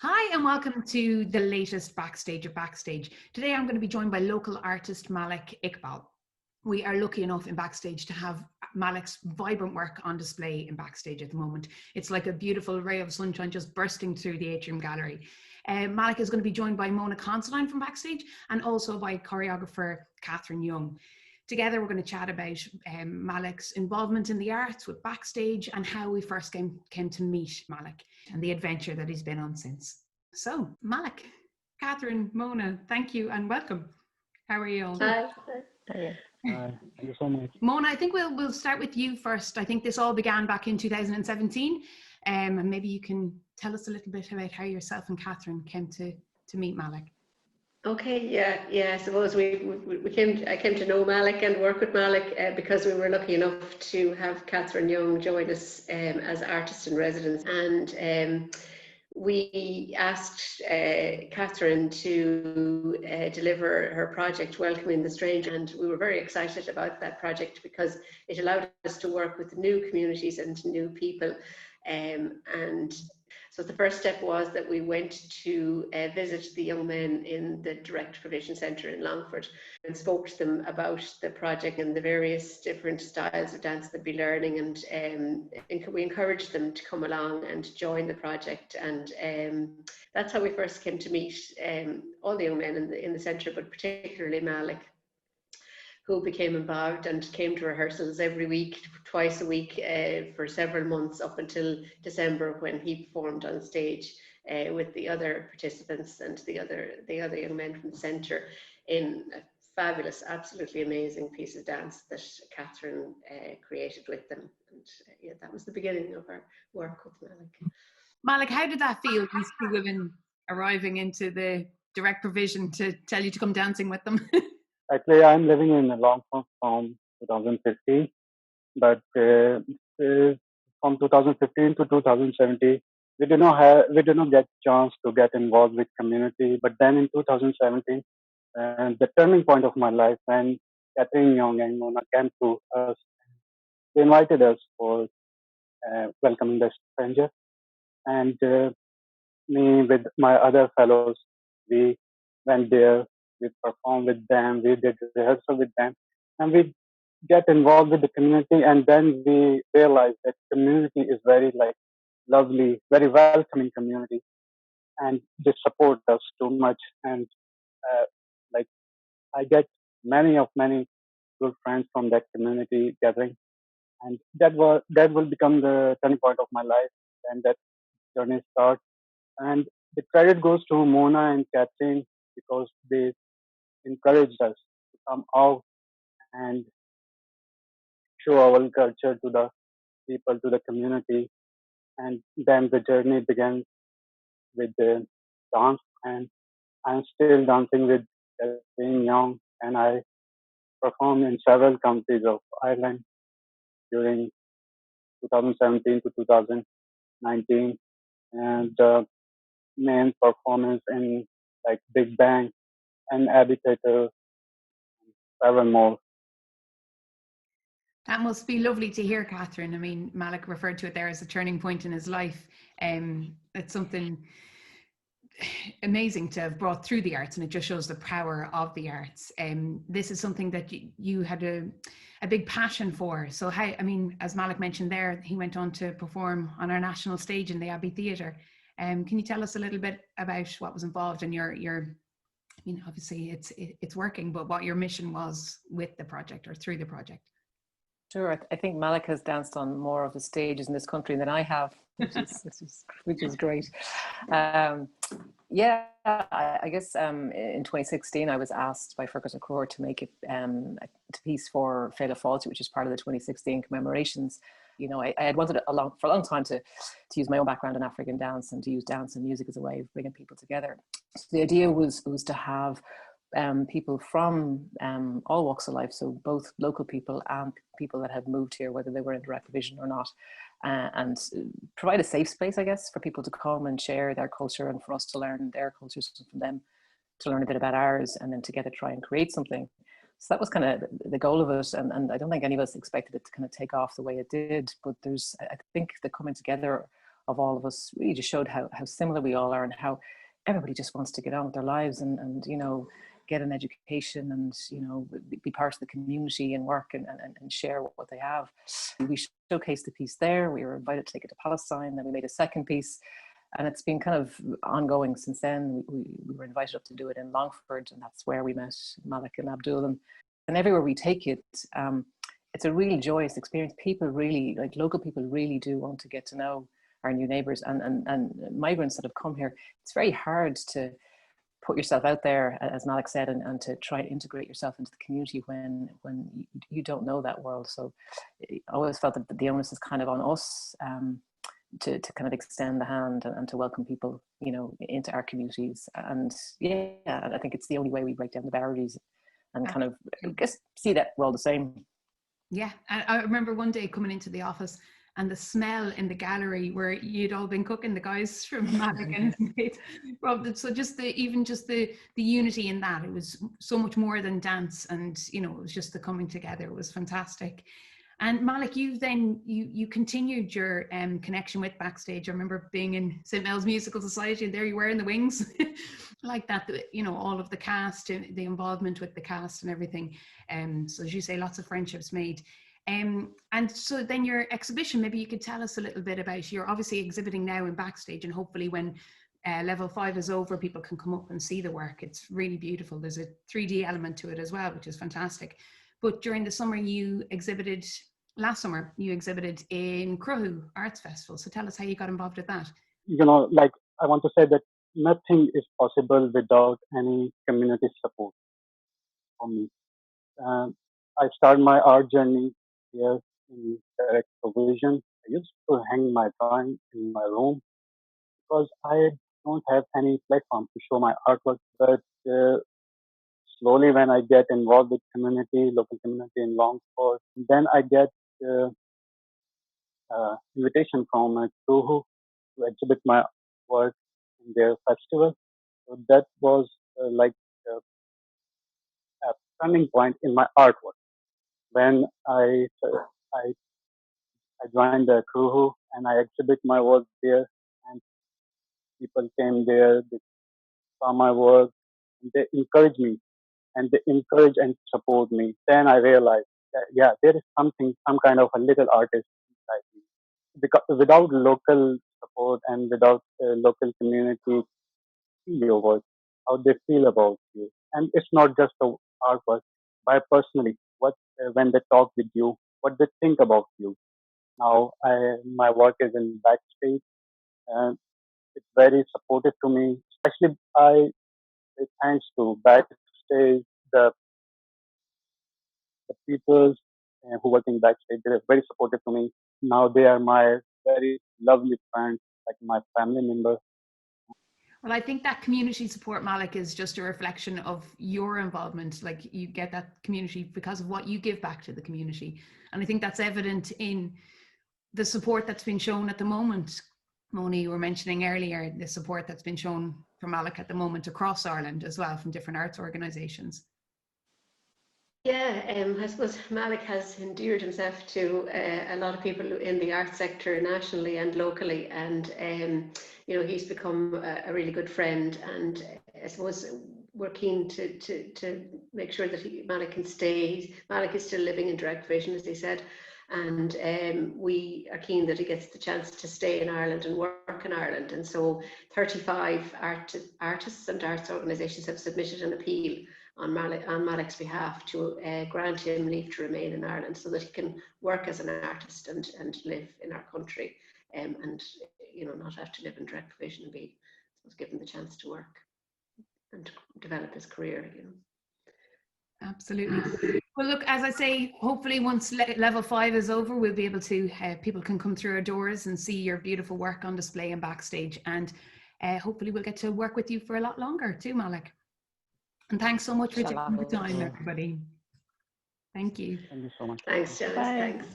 Hi and welcome to the latest Backstage of Backstage. Today I'm going to be joined by local artist Malik Iqbal. We are lucky enough in Backstage to have Malik's vibrant work on display in Backstage at the moment. It's like a beautiful ray of sunshine just bursting through the Atrium Gallery. Malik is going to be joined by Mona Considine from Backstage and also by choreographer Catherine Young. Together, we're going to chat about Malik's involvement in the arts with Backstage and how we first came to meet Malik and the adventure that he's been on since. So, Malik, Catherine, Mona, thank you and welcome. How are you all doing? Hi. Thank you so much. Mona, I think we'll start with you first. I think this all began back in 2017, and maybe you can tell us a little bit about how yourself and Catherine came to meet Malik. Okay, yeah. I suppose I came to know Malik and work with Malik because we were lucky enough to have Catherine Young join us as artist in residence, and we asked Catherine to deliver her project Welcoming the Strange, and we were very excited about that project because it allowed us to work with new communities and new people. And so the first step was that we went to visit the young men in the Direct Provision Centre in Longford and spoke to them about the project and the various different styles of dance they'd be learning, and we encouraged them to come along and join the project, and that's how we first came to meet all the young men in the centre, but particularly Malik, who became involved and came to rehearsals every week, twice a week, for several months up until December, when he performed on stage with the other participants and the other young men from the centre in a fabulous, absolutely amazing piece of dance that Catherine created with them. And that was the beginning of our work with Malik. Malik, how did that feel, these two women arriving into the Direct Provision to tell you to come dancing with them? Actually, I'm living in Longford from 2015, but from 2015 to 2017, we did not get chance to get involved with community. But then in 2017, the turning point of my life, when Catherine Young and Mona came to us, they invited us for welcoming the stranger, and me with my other fellows, we went there, we performed with them, we did rehearsal with them, and we get involved with the community. And then we realized that community is very lovely, very welcoming community, and they support us too much. And uh, like I get many good friends from that community gathering, and that will become the turning point of my life, and that journey starts. And the credit goes to Mona and Catherine because they encouraged us to come out and show our culture to the people, to the community. And then the journey began with the dance. And I'm still dancing with Catherine Young, and I performed in several countries of Ireland during 2017 to 2019. And the main performance in Big Bang and Abbey Theatre, several more. That must be lovely to hear, Catherine. I mean, Malik referred to it there as a turning point in his life. It's something amazing to have brought through the arts, and it just shows the power of the arts. This is something that you had a big passion for. So how, I mean, as Malik mentioned there, he went on to perform on our national stage in the Abbey Theatre. Can you tell us a little bit about what was involved in your I mean, obviously it's working, but what your mission was with the project or through the project? Sure. I think Malik has danced on more of the stages in this country than I have, which is great. Yeah, I guess in 2016 I was asked by Fergus O'Croar to make a piece for Féile Fáilte, which is part of the 2016 commemorations. You know, I had wanted for a long time to use my own background in African dance and to use dance and music as a way of bringing people together. So the idea was to have people from all walks of life, so both local people and people that had moved here, whether they were in Direct Provision or not, and provide a safe space, I guess, for people to come and share their culture and for us to learn their cultures and from them to learn a bit about ours, and then together try and create something. So that was kind of the goal of it, and I don't think any of us expected it to kind of take off the way it did, but I think the coming together of all of us really just showed how similar we all are, and how everybody just wants to get on with their lives and you know, get an education and, you know, be part of the community and work and share what they have. We showcased the piece there. We were invited to take it to Palestine. Then we made a second piece, and it's been kind of ongoing since then. We were invited up to do it in Longford, and that's where we met Malik and Abdul. And everywhere we take it, it's a really joyous experience. People really, like local people really do want to get to know our new neighbours and migrants that have come here. It's very hard to put yourself out there, as Malik said, and to try and integrate yourself into the community when you don't know that world. So I always felt that the onus is kind of on us to kind of extend the hand and to welcome people, you know, into our communities. And yeah, I think it's the only way we break down the barriers and kind of, I guess, see that we're all the same. Yeah, I remember one day coming into the office and the smell in the gallery where you'd all been cooking, the guys from Malik and Rob. So just the unity in that, it was so much more than dance, and you know, it was just the coming together. It was fantastic. And Malik, you continued your connection with Backstage. I remember being in St. Mel's Musical Society, and there you were in the wings, like that. You know, all of the cast, the involvement with the cast, and everything. So as you say, lots of friendships made. And so then your exhibition, maybe you could tell us a little bit about, you're obviously exhibiting now in Backstage, and hopefully when level 5 is over, people can come up and see the work. It's really beautiful. There's a 3D element to it as well, which is fantastic. But during the summer, last summer, you exhibited in Cruhu Arts Festival. So tell us how you got involved with that. You know, like I want to say that nothing is possible without any community support for me. I started my art journey here in Direct Provision. I used to hang my drawing in my room because I don't have any platform to show my artwork. But slowly, when I get involved with local community in Longford, then I get invitation from Cruhu to exhibit my work in their festival. So that was like a turning point in my artwork. When I joined the Cruhu and I exhibit my work there, and people came there, they saw my work, and they encouraged me, and they encourage and support me. Then I realized that, yeah, there is some kind of a little artist inside me. Because without local support and without local community, see your work, how they feel about you. And it's not just the artwork, but personally, when they talk with you, what they think about you. Now, my work is in Backstage, and it's very supportive to me. Especially, I say thanks to Backstage, the people who work in Backstage. They're very supportive to me. Now they are my very lovely friends, like my family members. Well, I think that community support, Malik, is just a reflection of your involvement. Like, you get that community because of what you give back to the community. And I think that's evident in the support that's been shown at the moment. Moni, you were mentioning earlier the support that's been shown for Malik at the moment across Ireland as well, from different arts organisations. Yeah, I suppose Malik has endeared himself to a lot of people in the arts sector nationally and locally, and you know, he's become a really good friend. And I suppose we're keen to make sure that Malik can stay. Malik is still living in Direct Provision, as he said, and we are keen that he gets the chance to stay in Ireland and work in Ireland. And so 35 artists and arts organisations have submitted an appeal on Malik's behalf to grant him leave to remain in Ireland so that he can work as an artist and live in our country, and you know, not have to live in Direct Provision and be given the chance to work and develop his career, you know. Absolutely. Well, look, as I say, hopefully once level 5 is over, we'll be able to, people can come through our doors and see your beautiful work on display and Backstage. And hopefully we'll get to work with you for a lot longer too, Malik. And thanks so much for taking the time, everybody. Thank you. Thank you so much. Thanks, Janice. Thanks.